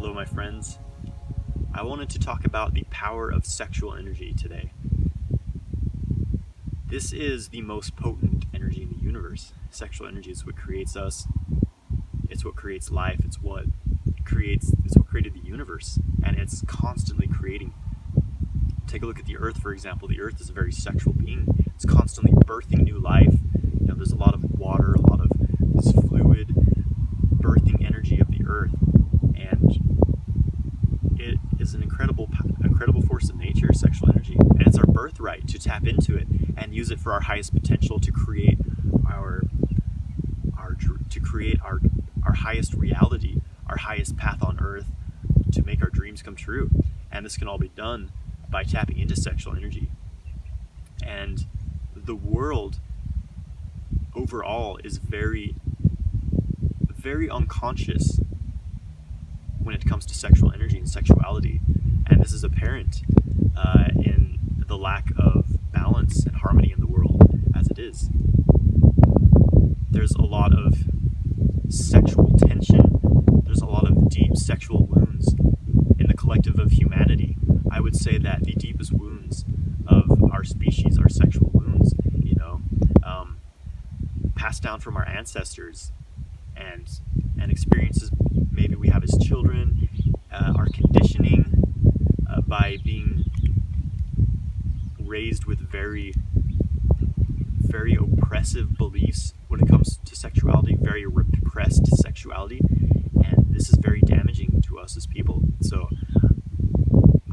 Hello, my friends. I wanted to talk about the power of sexual energy today. This is the most potent energy in the universe. Sexual energy is what creates us. It's what creates life. It's what created the universe, and it's constantly creating. Take a look at the earth, for example. The earth is a very sexual being. It's constantly birthing new life. There's a lot of water, a lot of this fluid birthing energy of the earth, and it is an incredible force of nature, sexual energy, and it's our birthright to tap into it and use it for our highest potential to create our highest reality, our highest path on earth, to make our dreams come true. And this can all be done by tapping into sexual energy. And the world overall is very, very unconscious when it comes to sexual energy and sexuality, and this is apparent in the lack of balance and harmony in the world as it is. There's a lot of sexual tension. There's a lot of deep sexual wounds in the collective of humanity. I would say that the deepest wounds of our species are sexual wounds, passed down from our ancestors, and experiences maybe we have as children, our conditioning by being raised with very, very oppressive beliefs when it comes to sexuality, very repressed sexuality, and this is very damaging to us as people. So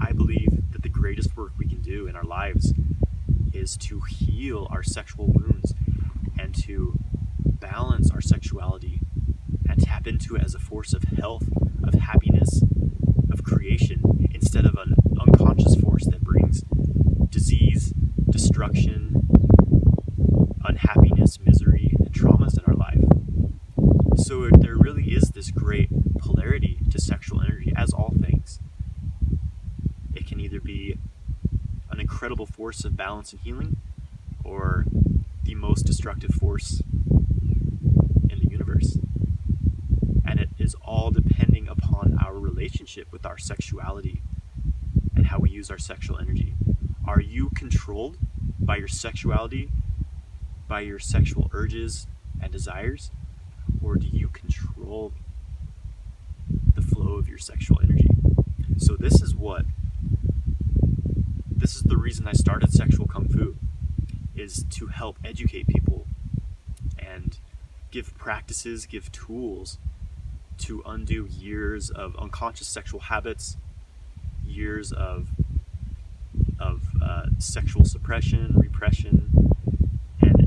I believe that the greatest work we can do in our lives is to heal our sexual wounds and to balance our sexuality and tap into it as a force of health, of happiness, of creation, instead of an unconscious force that brings disease, destruction, unhappiness, misery, and traumas in our life. So there really is this great polarity to sexual energy, as all things. It can either be an incredible force of balance and healing, or the most destructive force in the universe. And it is all depending upon our relationship with our sexuality and how we use our sexual energy. Are you controlled by your sexuality, by your sexual urges and desires, or do you control the flow of your sexual energy? So this is the reason I started Sexual Kung Fu, is to help educate people and give practices, give tools to undo years of unconscious sexual habits, years of sexual suppression, repression, and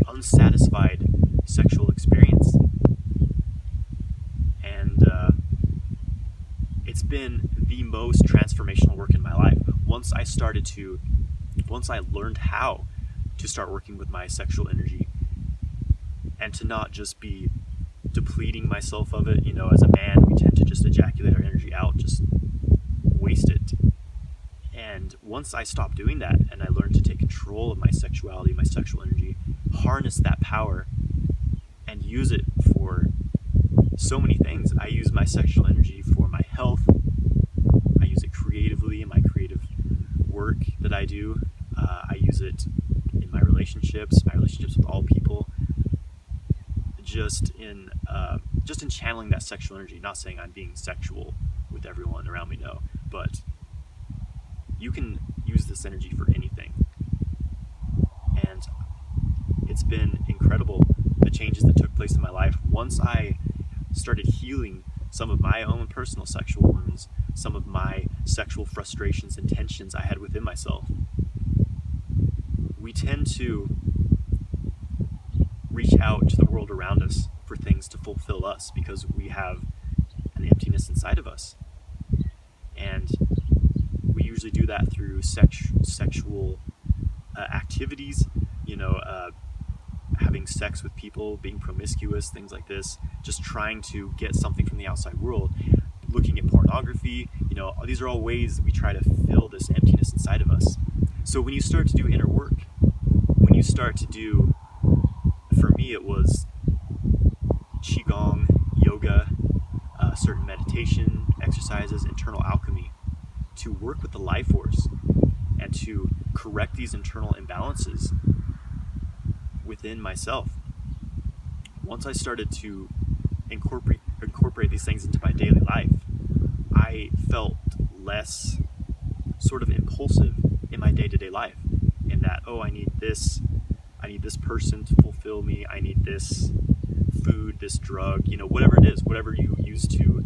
unsatisfied sexual experience. And it's been the most transformational work in my life. Once I learned how to start working with my sexual energy and to not just be depleting myself of it. As a man, we tend to just ejaculate our energy out, just waste it. And once I stopped doing that and I learned to take control of my sexuality, my sexual energy, harness that power and use it for so many things. I use my sexual energy for my health. I use it creatively in my creative work that I do. I use it in my relationships with all people, just in channeling that sexual energy. Not saying I'm being sexual with everyone around me, no, but you can use this energy for anything. And it's been incredible, the changes that took place in my life once I started healing some of my own personal sexual wounds, some of my sexual frustrations and tensions I had within myself. We tend to reach out to the world around us for things to fulfill us because we have an emptiness inside of us. And we usually do that through sexual activities, having sex with people, being promiscuous, things like this, just trying to get something from the outside world, looking at pornography. These are all ways that we try to fill this emptiness inside of us. So when you start to do inner work, when you start to do, for me it was qigong, yoga, certain meditation, exercises internal alchemy to work with the life force and to correct these internal imbalances within myself. Once I started to incorporate these things into my daily life, I felt less sort of impulsive in my day-to-day life, in that, oh, I need this person to fulfill me, I need this food, this drug, whatever it is, whatever you use to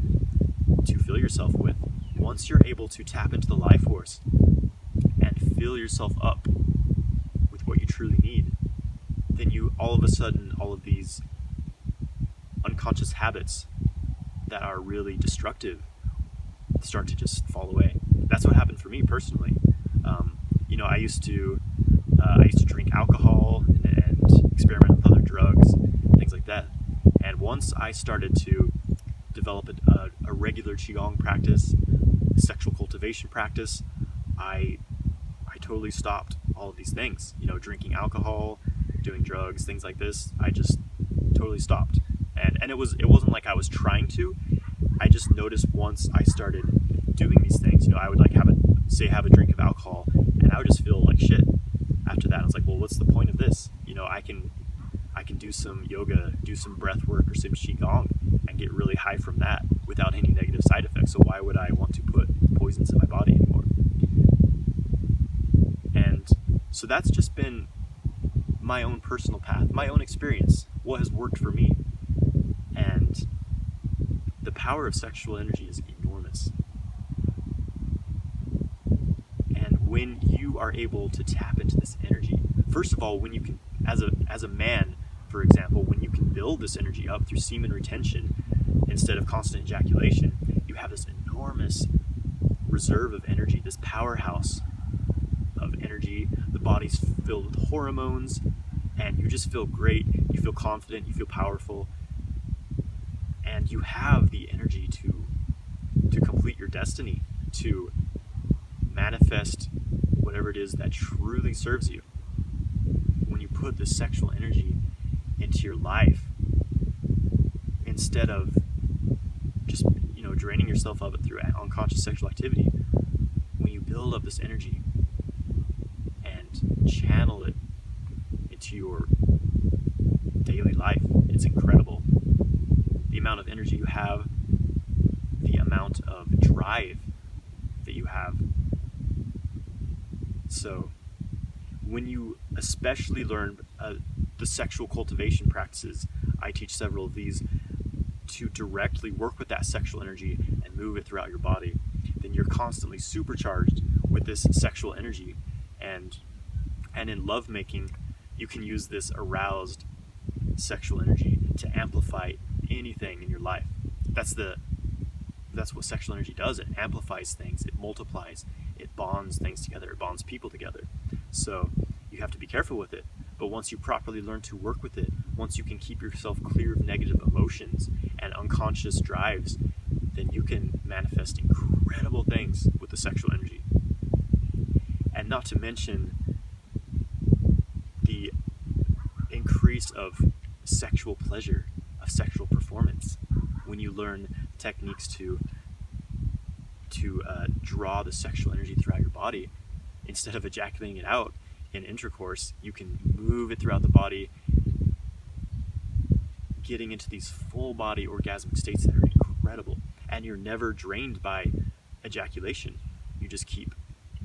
fill yourself with. Once you're able to tap into the life force and fill yourself up with what you truly need, then you all of a sudden, all of these unconscious habits that are really destructive start to just fall away. That's what happened for me personally. I used to drink alcohol and experiment with other drugs, things like that. And once I started to develop a regular qigong practice, a sexual cultivation practice, I totally stopped all of these things. Drinking alcohol, doing drugs, things like this. I just totally stopped. And it wasn't like I was trying to. I just noticed once I started doing these things, I would have a drink of alcohol, and I would just feel like shit after that. I was like, well, what's the point of this? I can do some yoga, do some breath work or some qigong and get really high from that without any negative side effects. So why would I want to put poisons in my body anymore? And so that's just been my own personal path, my own experience, what has worked for me. And the power of sexual energy is enormous. And when you are able to tap into this energy, first of all, when you can, as a man, for example, when you can build this energy up through semen retention instead of constant ejaculation, you have this enormous reserve of energy, this powerhouse of energy. The body's filled with hormones, and you just feel great. You feel confident, you feel powerful, and you have the energy to complete your destiny, to manifest whatever it is that truly serves you. When you put the sexual energy into your life, instead of just draining yourself of it through unconscious sexual activity, when you build up this energy and channel it into your daily life, it's incredible. The amount of energy you have, the amount of drive that you have. So when you especially learn the sexual cultivation practices, I teach several of these to directly work with that sexual energy and move it throughout your body, then you're constantly supercharged with this sexual energy. And in lovemaking, you can use this aroused sexual energy to amplify anything in your life. That's what sexual energy does. It amplifies things, it multiplies, it bonds things together, it bonds people together. So you have to be careful with it. But once you properly learn to work with it, once you can keep yourself clear of negative emotions and unconscious drives, then you can manifest incredible things with the sexual energy. And not to mention the increase of sexual pleasure, of sexual performance, when you learn techniques to draw the sexual energy throughout your body. Instead of ejaculating it out in intercourse, you can move it throughout the body, getting into these full body orgasmic states that are incredible. And you're never drained by ejaculation. You just keep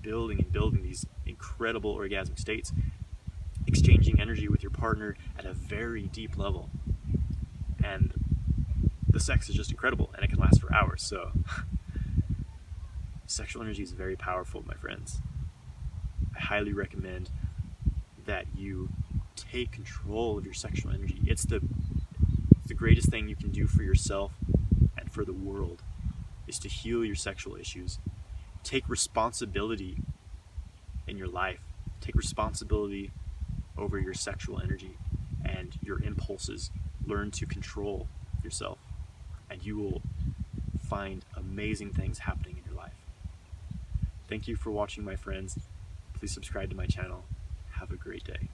building and building these incredible orgasmic states, exchanging energy with your partner at a very deep level. And the sex is just incredible, and it can last for hours. So sexual energy is very powerful, my friends. I highly recommend that you take control of your sexual energy. It's the greatest thing you can do for yourself and for the world, is to heal your sexual issues. Take responsibility in your life. Take responsibility over your sexual energy and your impulses. Learn to control yourself, and you will find amazing things happening in your life. Thank you for watching, my friends. Please subscribe to my channel. Have a great day.